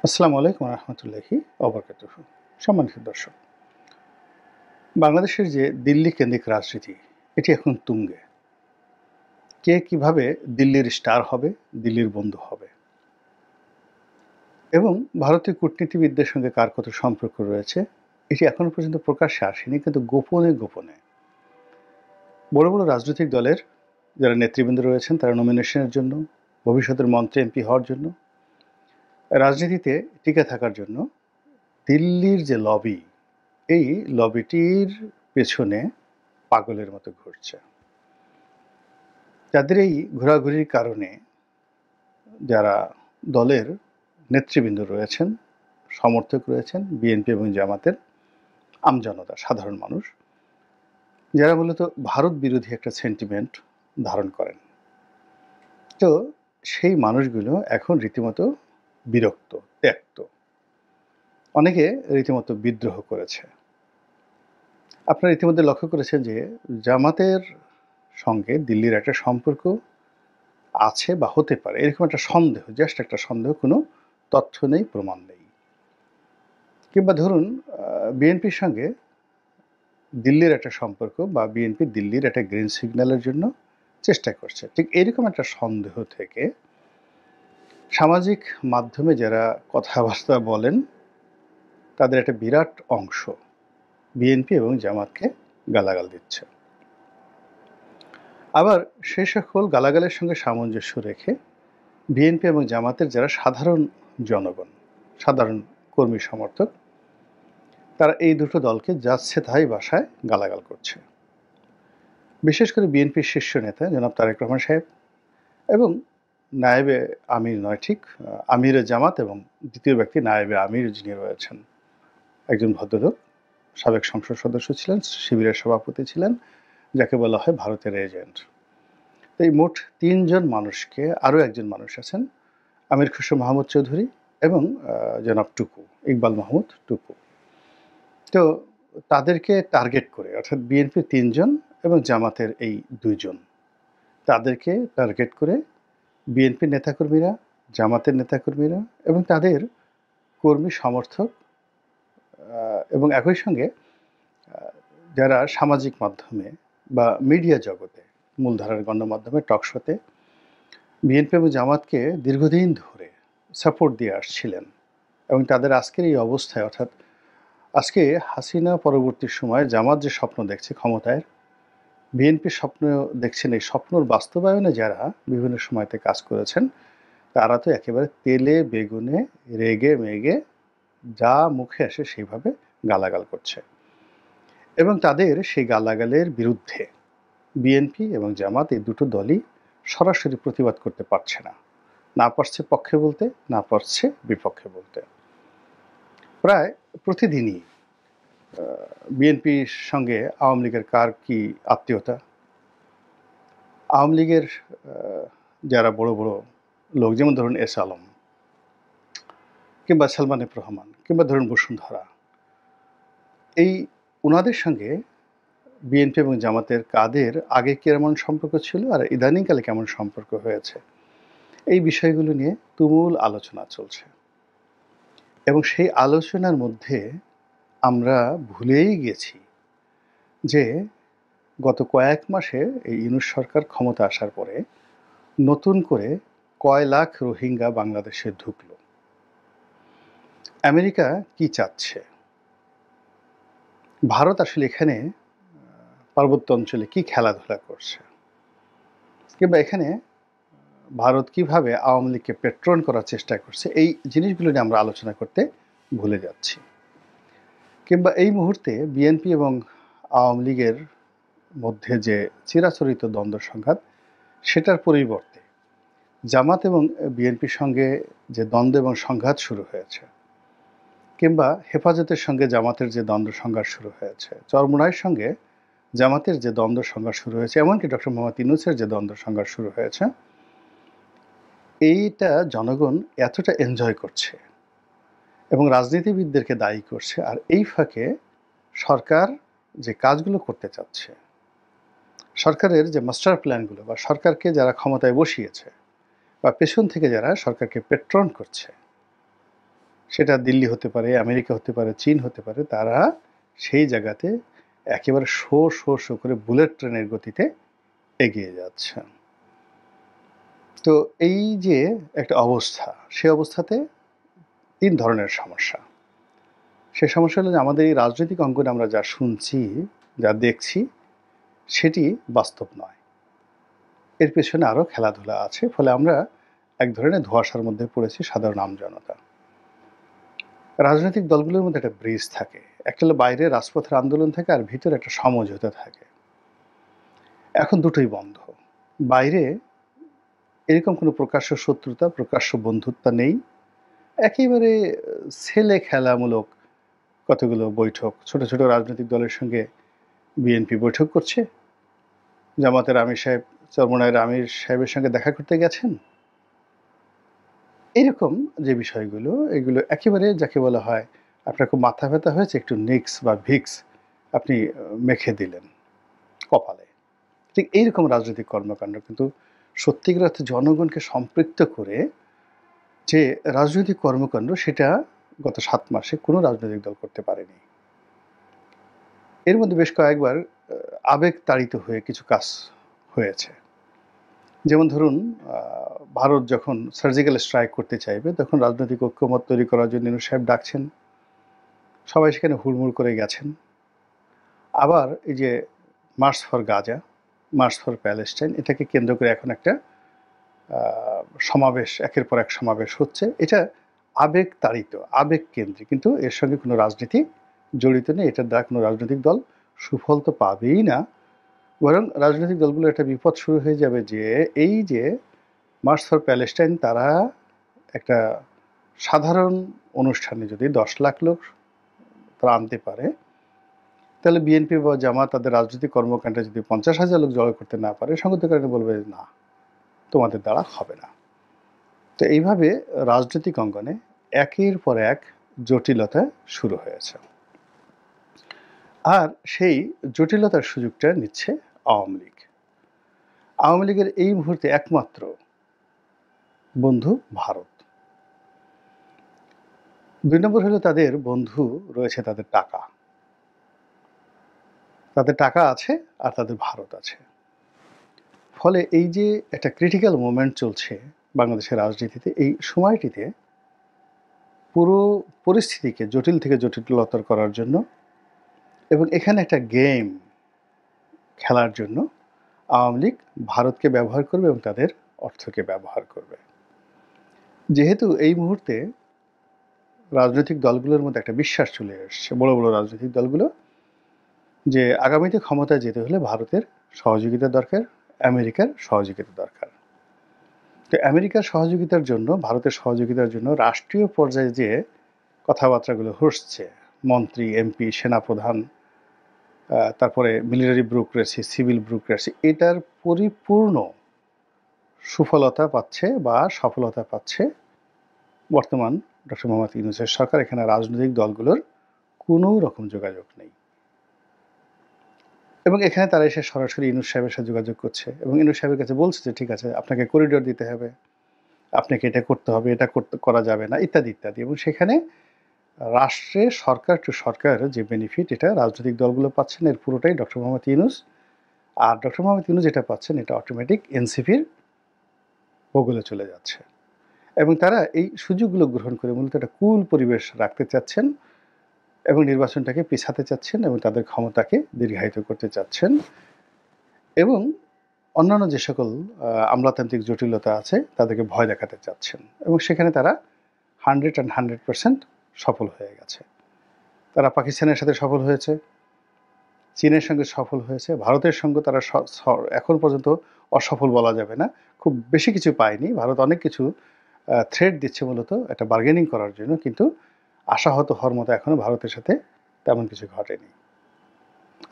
আসসালামু আলাইকুম রহমতুল্লাহি অবরকাতুহ। সম্মানিত দর্শক, বাংলাদেশের যে দিল্লি কেন্দ্রিক রাজনীতি এটি এখন তুঙ্গে। কে কিভাবে দিল্লির স্টার হবে, দিল্লির বন্ধু হবে এবং ভারতীয় কূটনীতিবিদদের সঙ্গে কার কত সম্পর্ক রয়েছে এটি এখনো পর্যন্ত প্রকাশ্যে আসেনি, কিন্তু গোপনে গোপনে বড় বড় রাজনৈতিক দলের যারা নেতৃবৃন্দ রয়েছেন তারা নমিনেশনের জন্য, ভবিষ্যতের মন্ত্রী এমপি হওয়ার জন্য, রাজনীতিতে টিকে থাকার জন্য দিল্লির যে লবি, এই লবিটির পেছনে পাগলের মতো ঘুরছে। যাদের এই ঘোরাঘুরির কারণে যারা দলের নেতৃবৃন্দ রয়েছেন, সমর্থক রয়েছেন বিএনপি এবং জামাতের, আমজনতা সাধারণ মানুষ যারা মূলত ভারত বিরোধী একটা সেন্টিমেন্ট ধারণ করেন, তো সেই মানুষগুলো এখন রীতিমতো বিরক্ত, ত্যক্ত, অনেকে রীতিমতো বিদ্রোহ করেছে। আপনারা ইতিমধ্যে লক্ষ্য করেছেন যে জামাতের সঙ্গে দিল্লির একটা সম্পর্ক আছে বা হতে পারে, এরকম একটা সন্দেহ, জাস্ট একটা সন্দেহ, কোনো তথ্য নেই, প্রমাণ নেই। কিংবা ধরুন বিএনপির সঙ্গে দিল্লির একটা সম্পর্ক বা বিএনপি দিল্লির একটা গ্রিন সিগন্যালের জন্য চেষ্টা করছে, ঠিক এরকম একটা সন্দেহ থেকে সামাজিক মাধ্যমে যারা কথাবার্তা বলেন তাদের একটা বিরাট অংশ বিএনপি এবং জামাতকে গালাগাল দিচ্ছে। আবার সে সকল গালাগালের সঙ্গে সামঞ্জস্য রেখে বিএনপি এবং জামাতের যারা সাধারণ জনগণ, সাধারণ কর্মী সমর্থক, তারা এই দুটো দলকে যাচ্ছে তাই ভাষায় গালাগাল করছে। বিশেষ করে বিএনপির শীর্ষ নেতা জনাব তারেক রহমান সাহেব এবং নায়েবে আমির নয়, ঠিক আমিরে জামাত এবং দ্বিতীয় ব্যক্তি নায়েবে আমির যিনি রয়েছেন, একজন ভদ্রলোক, সাবেক সংসদ সদস্য ছিলেন, শিবিরের সভাপতি ছিলেন, যাকে বলা হয় ভারতের এজেন্ট। তো এই মোট তিনজন মানুষকে, আরও একজন মানুষ আছেন আমির খুসরো মাহমুদ চৌধুরী এবং জনাব টুকু, ইকবাল মাহমুদ টুকু, তো তাদেরকে টার্গেট করে, অর্থাৎ বিএনপির তিনজন এবং জামাতের এই দুইজন, তাদেরকে টার্গেট করে বিএনপির নেতাকর্মীরা, জামাতের নেতাকর্মীরা এবং তাদের কর্মী সমর্থক এবং একই সঙ্গে যারা সামাজিক মাধ্যমে বা মিডিয়া জগতে, মূলধারার গণমাধ্যমে, টকশোতে বিএনপি এবং জামাতকে দীর্ঘদিন ধরে সাপোর্ট দিয়ে আসছিলেন এবং তাদের আজকের এই অবস্থায়, অর্থাৎ আজকে হাসিনা পরবর্তী সময়ে জামাত যে স্বপ্ন দেখছে ক্ষমতায়, বিএনপির স্বপ্ন দেখছেন, এই স্বপ্নর বাস্তবায়নে যারা বিভিন্ন সময়তে কাজ করেছেন তারা তো একেবারে তেলে বেগুনে রেগে মেগে যা মুখে আসে সেইভাবে গালাগাল করছে এবং তাদের সেই গালাগালের বিরুদ্ধে বিএনপি এবং জামাত এই দুটো দলই সরাসরি প্রতিবাদ করতে পারছে না, না পারছে পক্ষে বলতে, না পারছে বিপক্ষে বলতে। প্রায় প্রতিদিনই বিএনপির সঙ্গে আওয়ামী লীগের কার কি আত্মীয়তা, আওয়ামী লীগের যারা বড় বড় লোক, যেমন ধরুন এস আলম কিংবা সালমান এফ রহমান কিংবা ধরুন বসুন্ধরা, এই ওনাদের সঙ্গে বিএনপি এবং জামাতের কাদের আগে কেমন সম্পর্ক ছিল আর ইদানিংকালে কেমন সম্পর্ক হয়েছে, এই বিষয়গুলো নিয়ে তুমুল আলোচনা চলছে এবং সেই আলোচনার মধ্যে আমরা ভুলেই গেছি যে গত কয়েক মাসে এই ইউনূস সরকার ক্ষমতা আসার পরে নতুন করে কয় লাখ রোহিঙ্গা বাংলাদেশে ঢুকলো, আমেরিকা কি চাচ্ছে, ভারত আসলে এখানে পার্বত্য অঞ্চলে কি খেলাধুলা করছে, কিংবা এখানে ভারত কিভাবে আওয়ামী লীগকে পেট্রন করার চেষ্টা করছে, এই জিনিসগুলো নিয়ে আমরা আলোচনা করতে ভুলে যাচ্ছি। কিংবা এই মুহূর্তে বিএনপি এবং আওয়ামী লীগের মধ্যে যে চিরাচরিত দ্বন্দ্ব সংঘাত, সেটার পরিবর্তে জামাত এবং বিএনপির সঙ্গে যে দ্বন্দ্ব এবং সংঘাত শুরু হয়েছে, কিংবা হেফাজতের সঙ্গে জামাতের যে দ্বন্দ্ব সংঘাত শুরু হয়েছে, চরমোনাইয়ের সঙ্গে জামাতের যে দ্বন্দ্ব সংঘাত শুরু হয়েছে, এমনকি ডক্টর মোহাম্মদ ইউনূসের যে দ্বন্দ্ব সংঘাত শুরু হয়েছে, এইটা জনগণ এতটা এনজয় করছে এবং রাজনীতিবিদদেরকে দায়ী করছে, আর এই ফাঁকে সরকার যে কাজগুলো করতে চাচ্ছে, সরকারের যে মাস্টার প্ল্যানগুলো বা সরকারকে যারা ক্ষমতায় বসিয়েছে বা পেছন থেকে যারা সরকারকে পেট্রন করছে, সেটা দিল্লি হতে পারে, আমেরিকা হতে পারে, চীন হতে পারে, তারা সেই জায়গাতে একেবারে শো শো শো করে বুলেট ট্রেনের গতিতে এগিয়ে যাচ্ছে। তো এই যে একটা অবস্থা, সে অবস্থাতে ৩ ধরনের সমস্যা। সে সমস্যা হলো যে আমাদের এই রাজনৈতিক অঙ্গনে আমরা যা শুনছি, যা দেখছি, সেটি বাস্তব নয়। এর পেছনে আরও খেলাধুলা আছে। ফলে আমরা এক ধরনের ধোঁয়াশার মধ্যে পড়েছি সাধারণ আমজনতা। রাজনৈতিক দলগুলোর মধ্যে একটা ব্রিজ থাকে। একটা হলো বাইরে রাজপথের আন্দোলন থাকে, আর ভিতরে একটা সমঝোতা থাকে। এখন দুটোই বন্ধ। বাইরে এরকম কোনো প্রকাশ্য শত্রুতা, প্রকাশ্য বন্ধুত্ব নেই। একেবারে ছেলে খেলামূলক কতগুলো বৈঠক। ছোট, ছোট রাজনৈতিক দলের সঙ্গে বিএনপি বৈঠক করছে। জামাতের আমির সাহেব চরমোনাইয়ের আমির সাহেবের সঙ্গে দেখা করতে গেছেন। এরকম যে বিষয়গুলো, এগুলো একেবারে যাকে বলা হয়, আপনার খুব মাথা ব্যথা হয়েছে, একটু নিক্স বা ভিক্স আপনি মেখে দিলেন কপালে। ঠিক এইরকম রাজনৈতিক কর্মকাণ্ড কিন্তু সত্যিকার অর্থে জনগণকে সম্পৃক্ত করে যে রাজনৈতিক কর্মকাণ্ড, সেটা গত ৭ মাসে কোনো রাজনৈতিক দল করতে পারেনি। এর মধ্যে বেশ কয়েকবার আবেগ তাড়িত হয়ে কিছু কাজ হয়েছে। যেমন ধরুন, ভারত যখন সার্জিক্যাল স্ট্রাইক করতে চাইবে, তখন রাজনৈতিক ঐক্যমত তৈরি করার জন্য ইউনূস সাহেব ডাকছেন। সবাই সেখানে হুড়মুড় করে গেছেন। আবার এই যে March for Gaza, March for Palestine, এটাকে কেন্দ্র করে এখন একটা সমাবেশ, একের পর এক সমাবেশ হচ্ছে। এটা আবেগ তাড়িত, আবেগ কেন্দ্রিক, কিন্তু এর সঙ্গে কোনো রাজনীতি জড়িত নেই। এটার দ্বারা কোনো রাজনৈতিক দল সুফল তো পাবেই না, বরং রাজনৈতিক দলগুলো একটা বিপদ শুরু হয়ে যাবে যে এই যে মার্চ ফর প্যালেস্টাইন, তারা একটা সাধারণ অনুষ্ঠানে যদি ১০ লাখ লোক তারা আনতে পারে, তাহলে বিএনপি বা জামাত তাদের রাজনৈতিক কর্মকাণ্ডে যদি ৫০,০০০ লোক জড়ো করতে না পারে, সংগত কারণে বলবে না, তোমাদের দ্বারা হবে না। তো এইভাবে রাজনৈতিক অঙ্গনে একের পর এক জটিলতা শুরু হয়েছে। আর সেই জটিলতার সুযোগটা নিচ্ছে আওয়ামী লীগ। আওয়ামী লীগের এই মুহূর্তে একমাত্র বন্ধু ভারত। ২ নম্বর হলো তাদের বন্ধু রয়েছে তাদের টাকা। তাদের টাকা আছে আর তাদের ভারত আছে। ফলে এই যে একটা ক্রিটিক্যাল মোমেন্ট চলছে বাংলাদেশের রাজনীতিতে, এই সময়টিতে পুরো পরিস্থিতিকে জটিল থেকে জটিলতর করার জন্য এবং এখানে একটা গেম খেলার জন্য আওয়ামী লীগ ভারতকে ব্যবহার করবে এবং তাদের অর্থকে ব্যবহার করবে। যেহেতু এই মুহূর্তে রাজনৈতিক দলগুলোর মধ্যে একটা বিশ্বাস চলে এসছে, বড় বড় রাজনৈতিক দলগুলো, যে আগামীতে ক্ষমতায় যেতে হলে ভারতের সহযোগিতা দরকার, আমেরিকার সহযোগিতা দরকার। তো আমেরিকার সহযোগিতার জন্য, ভারতের সহযোগিতার জন্য রাষ্ট্রীয় পর্যায়ে যে কথাবার্তাগুলো হচ্ছে, মন্ত্রী, এমপি, সেনাপ্রধান, তারপরে মিলিটারি ব্যুরোক্রেসি, সিভিল ব্যুরোক্রেসি, এটার পরিপূর্ণ সুফলতা পাচ্ছে বা সফলতা পাচ্ছে বর্তমান ডক্টর মোহাম্মদ ইউনূসের সরকার। এখানে রাজনৈতিক দলগুলোর কোনো রকম যোগাযোগ নেই। এবং এখানে তারা এসে সরাসরি ইউনূস সাহেবের সাথে যোগাযোগ করছে এবং ইউনূস সাহেবের কাছে বলছে যে ঠিক আছে, আপনাকে করিডোর দিতে হবে, আপনাকে এটা করতে হবে, এটা করা যাবে না, ইত্যাদি ইত্যাদি। এবং সেখানে রাষ্ট্রে সরকার টু সরকার যে বেনিফিট, এটা রাজনৈতিক দলগুলো পাচ্ছেন, এর পুরোটাই ডক্টর মোহাম্মদ ইউনূস। আর ডক্টর মোহাম্মদ ইউনূস যেটা পাচ্ছেন, এটা অটোমেটিক এনসিপির ভূগোলে চলে যাচ্ছে। এবং তারা এই সুযোগগুলো গ্রহণ করে মূলত একটা কুল পরিবেশ রাখতে চাচ্ছেন এবং নির্বাচনটাকে পিছাতে চাচ্ছেন এবং তাদের ক্ষমতাকে দীর্ঘায়িত করতে চাচ্ছেন এবং অন্যান্য যে সকল আমলাতান্ত্রিক জটিলতা আছে তাদেরকে ভয় দেখাতে চাচ্ছেন। এবং সেখানে তারা 100% সফল হয়ে গেছে। তারা পাকিস্তানের সাথে সফল হয়েছে, চীনের সঙ্গে সফল হয়েছে, ভারতের সঙ্গে তারা এখন পর্যন্ত অসফল বলা যাবে না, খুব বেশি কিছু পায়নি। ভারত অনেক কিছু থ্রেট দিচ্ছে মূলত একটা বার্গেনিং করার জন্য, কিন্তু আশাহত হওয়ার মতো এখনও ভারতের সাথে তেমন কিছু ঘটেনি।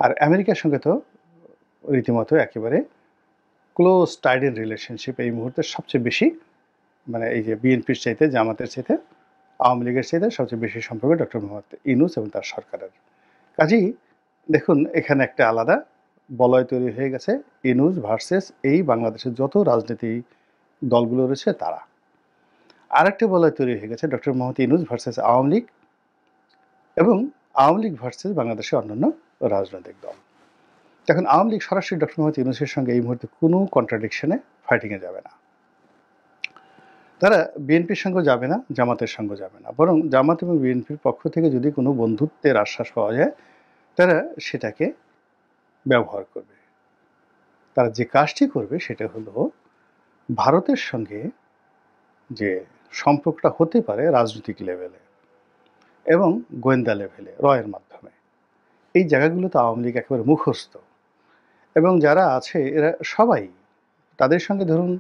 আর আমেরিকার সঙ্গে তো রীতিমতো একেবারে ক্লোজ টাইডেন রিলেশনশিপ এই মুহূর্তে সবচেয়ে বেশি, মানে এই যে বিএনপির চাইতে, জামাতের চাইতে, আওয়ামী লীগের চাইতে সবচেয়ে বেশি সম্পর্ক ডক্টর মোহাম্মদ ইউনূস এবং তার সরকারের। কাজেই দেখুন, এখানে একটা আলাদা বলয় তৈরি হয়ে গেছে, ইউনূস ভার্সেস এই বাংলাদেশের যত রাজনীতি দলগুলো রয়েছে তারা। আরেকটা বলয় তৈরি হয়ে গেছে ডক্টর মোহাম্মদ ইউনূস ভার্সাস আওয়ামী লীগ এবং আওয়ামী লীগ ভার্সাস বাংলাদেশের অন্যান্য রাজনৈতিক দল। এখন আওয়ামী লীগ সরাসরি ডক্টর মোহাম্মদ ইউনূসের সঙ্গে এই মুহূর্তে কোনো কন্ট্রাডিকশনে ফাইটিংয়ে যাবে না। তারা বিএনপির সঙ্গে যাবে না, জামাতের সঙ্গে যাবে না, বরং জামাত এবং বিএনপির পক্ষ থেকে যদি কোনো বন্ধুত্বের আশ্বাস পাওয়া যায় তারা সেটাকে ব্যবহার করবে। তারা যে কাজটি করবে সেটা হলো ভারতের সঙ্গে যে সম্পর্কটা হতে পারে রাজনৈতিক লেভেলে এবং গোয়েন্দা লেভেলে রয়ের মাধ্যমে, এই জায়গাগুলোতে আওয়ামী লীগ একেবারে মুখস্থ এবং যারা আছে এরা সবাই তাদের সঙ্গে ধরুন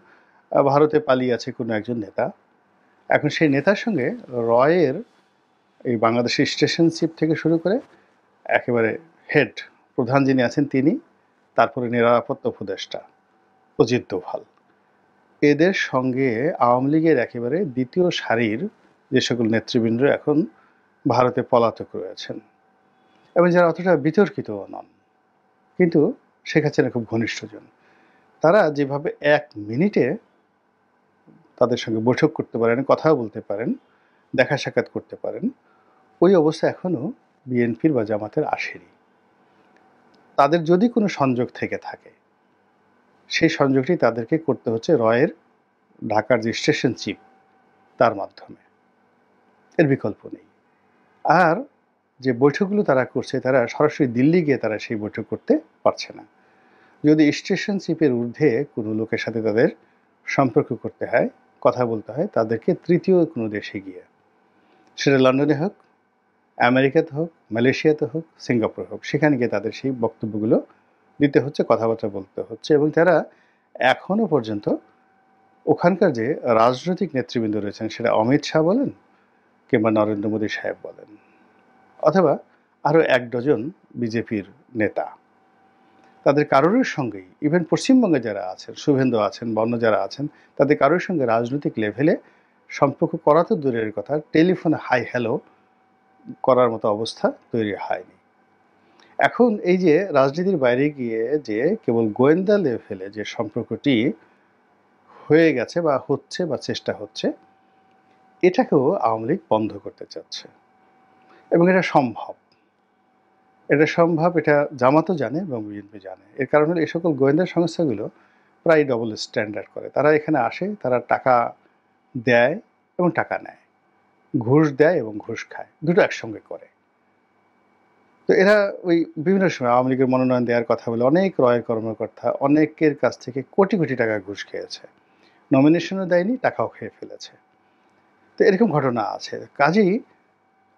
ভারতে পালিয়ে আছে কোনো একজন নেতা, এখন সেই নেতার সঙ্গে রয়ের এই বাংলাদেশের স্টেশনশিপ থেকে শুরু করে একেবারে হেড প্রধান যিনি আছেন তিনি, তারপরে নিরাপত্তা উপদেষ্টা অজিত দোভাল, এদের সঙ্গে আওয়ামী লীগের একেবারে দ্বিতীয় সারির যে সকল নেতৃবৃন্দ এখন ভারতে পলাতক রয়েছেন এবং যারা অতটা বিতর্কিতও নন, কিন্তু শেখ হাসিনা খুব ঘনিষ্ঠজন, তারা যেভাবে 1 মিনিটে তাদের সঙ্গে বৈঠক করতে পারেন, কথা বলতে পারেন, দেখা সাক্ষাৎ করতে পারেন, ওই অবস্থা এখনও বিএনপির বা জামাতের আসেনি। তাদের যদি কোনো সংযোগ থেকে থাকে সেই সংযোগটি তাদেরকে করতে হচ্ছে রয়ের ঢাকার যে স্টেশন চিফ তার মাধ্যমে, এর বিকল্প নেই। আর যে বৈঠকগুলো তারা করছে তারা সরাসরি দিল্লি গিয়ে তারা সেই বৈঠক করতে পারছে না। যদি স্টেশন চিফের ঊর্ধ্বে কোনো লোকের সাথে তাদের সম্পর্ক করতে হয়, কথা বলতে হয়, তাদেরকে তৃতীয় কোনো দেশে গিয়ে, সেটা লন্ডনে হোক, আমেরিকাতে হোক, মালয়েশিয়াতে হোক, সিঙ্গাপুর হোক, সেখানে গিয়ে তাদের সেই বক্তব্যগুলো দিতে হচ্ছে, কথাবার্তা বলতে হচ্ছে এবং তারা এখনও পর্যন্ত ওখানকার যে রাজনৈতিক নেতৃবৃন্দ রয়েছেন, সেটা অমিত শাহ বলেন কিংবা নরেন্দ্র মোদী সাহেব বলেন অথবা আরও 1 ডজন বিজেপির নেতা, তাদের কারোর সঙ্গেই, ইভেন পশ্চিমবঙ্গে যারা আছেন, শুভেন্দু আছেন, বন্য যারা আছেন, তাদের কারোর সঙ্গে রাজনৈতিক লেভেলে সম্পর্ক করা তো দূরের কথা, টেলিফোনে হাই হ্যালো করার মতো অবস্থা তৈরি হয়নি। এখন এই যে রাজনীতির বাইরে গিয়ে যে কেবল গোয়েন্দা লেভেলে যে সম্পর্কটি হয়ে গেছে বা হচ্ছে বা চেষ্টা হচ্ছে, এটাকেও আওয়ামী লীগ বন্ধ করতে চাচ্ছে এবং এটা সম্ভব। এটা জামাতও জানে এবং বিএনপি জানে। এর কারণ হলো এই সকল গোয়েন্দা সংস্থাগুলো প্রায় ডবল স্ট্যান্ডার্ড করে। তারা এখানে আসে, তারা টাকা দেয় এবং টাকা নেয়, ঘুষ দেয় এবং ঘুষ খায়, দুটো একসঙ্গে করে। তো এরা ওই বিভিন্ন সময় আওয়ামী লীগের মনোনয়ন দেওয়ার কথা বলে অনেক রয়ের কর্মকর্তা অনেকের কাছ থেকে কোটি কোটি টাকা ঘুষ খেয়েছে, নমিনেশনও দেয়নি, টাকাও খেয়ে ফেলেছে। তো এরকম ঘটনা আছে। কাজেই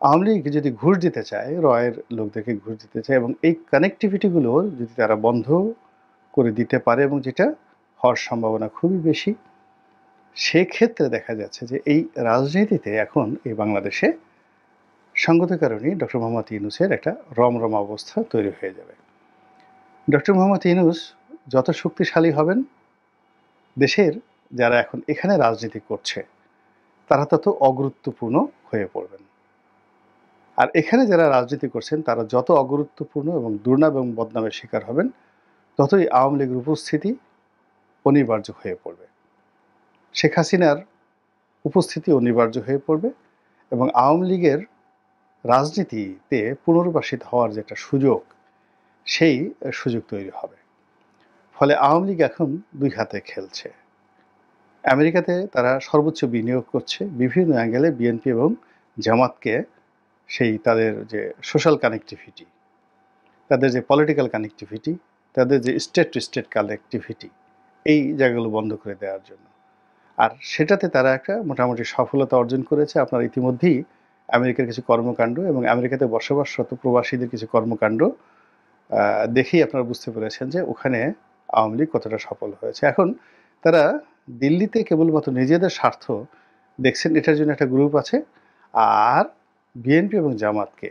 আওয়ামী লীগ যদি ঘুষ দিতে চায়, রয়ের লোকদেরকে ঘুষ দিতে চায় এবং এই কানেক্টিভিটিগুলো যদি তারা বন্ধ করে দিতে পারে, এবং যেটা হওয়ার সম্ভাবনা খুবই বেশি, সেক্ষেত্রে দেখা যাচ্ছে যে এই রাজনীতিতে এখন এই বাংলাদেশে সঙ্গত কারণেই ডক্টর মোহাম্মদ ইউনূসের একটা রমরমা অবস্থা তৈরি হয়ে যাবে। ডক্টর মোহাম্মদ ইউনূস যত শক্তিশালী হবেন, দেশের যারা এখন এখানে রাজনীতি করছে তারা তত অগুরুত্বপূর্ণ হয়ে পড়বেন। আর এখানে যারা রাজনীতি করছেন তারা যত অগুরুত্বপূর্ণ এবং দুর্নাম এবং বদনামের শিকার হবেন, ততই আওয়ামী লীগের উপস্থিতি অনিবার্য হয়ে পড়বে, শেখ হাসিনার উপস্থিতি অনিবার্য হয়ে পড়বে এবং আওয়ামী লীগের রাজনীতিতে পুনর্বাসিত হওয়ার যে একটা সুযোগ, সেই সুযোগ তৈরি হবে। ফলে আওয়ামী লীগ এখন 2 হাতে খেলছে। আমেরিকাতে তারা সর্বোচ্চ বিনিয়োগ করছে বিভিন্ন অ্যাঙ্গেলে, বিএনপি এবং জামাতকে সেই তাদের যে সোশ্যাল কানেক্টিভিটি, তাদের যে পলিটিক্যাল কানেক্টিভিটি, তাদের যে স্টেট টু স্টেট কানেক্টিভিটি, এই জায়গাগুলো বন্ধ করে দেওয়ার জন্য। আর সেটাতে তারা একটা মোটামুটি সফলতা অর্জন করেছে। আপনার ইতিমধ্যেই আমেরিকার কিছু কর্মকাণ্ড এবং আমেরিকাতে বসবাসরত প্রবাসীদের কিছু কর্মকাণ্ড দেখেই আপনারা বুঝতে পেরেছেন যে ওখানে আওয়ামী লীগ কতটা সফল হয়েছে। এখন তারা দিল্লিতে কেবলমাত্র নিজেদের স্বার্থ দেখছেন, এটার জন্য একটা গ্রুপ আছে, আর বিএনপি এবং জামাতকে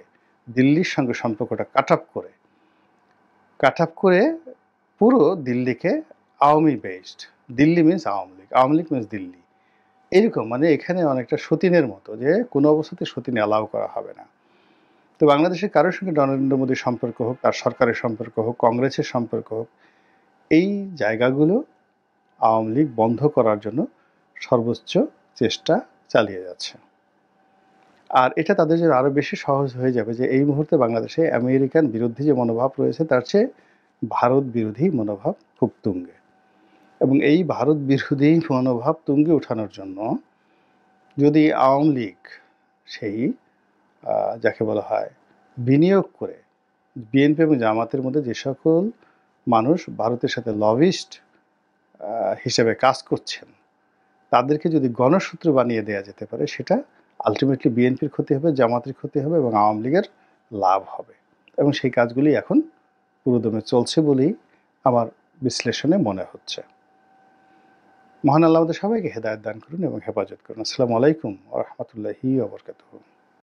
দিল্লির সঙ্গে সম্পর্কটা কাট আপ করে পুরো দিল্লিকে Awami based, Delhi means Awami League, Awami League means Delhi, এরকম, মানে এখানে অনেকটা সতীনের মতো, যে কোনো অবস্থাতে সতীন অ্যালাউ করা হবে না। তো বাংলাদেশের কারোর সঙ্গে নরেন্দ্র মোদীর সম্পর্ক হোক, তার সরকারের সম্পর্ক হোক, কংগ্রেসের সম্পর্ক হোক, এই জায়গাগুলো আওয়ামী লীগ বন্ধ করার জন্য সর্বোচ্চ চেষ্টা চালিয়ে যাচ্ছে। আর এটা তাদের জন্য আরও বেশি সহজ হয়ে যাবে যে এই মুহূর্তে বাংলাদেশে আমেরিকান বিরোধী যে মনোভাব রয়েছে তার চেয়ে ভারত বিরোধী মনোভাব খুব তুঙ্গে। এবং এই ভারত বিরোধী মনোভাব তুঙ্গে ওঠানোর জন্য যদি আওয়ামী লীগ সেই যাকে বলা হয় বিনিয়োগ করে বিএনপি এবং জামাতের মধ্যে যে সকল মানুষ ভারতের সাথে লবিস্ট হিসেবে কাজ করছেন তাদেরকে যদি গণসূত্র বানিয়ে দেওয়া যেতে পারে, সেটা আলটিমেটলি বিএনপির ক্ষতি হবে, জামাতের ক্ষতি হবে এবং আওয়ামী লীগের লাভ হবে। এবং সেই কাজগুলি এখন পুরোদমে চলছে বলেই আমার বিশ্লেষণে মনে হচ্ছে। মহান আল্লাহ আমাদের সবাইকে হেদায়েত দান করুন এবং হেফাজত করুন। আসসালামু আলাইকুম ওয়া রাহমাতুল্লাহি ওয়া বারাকাতুহু।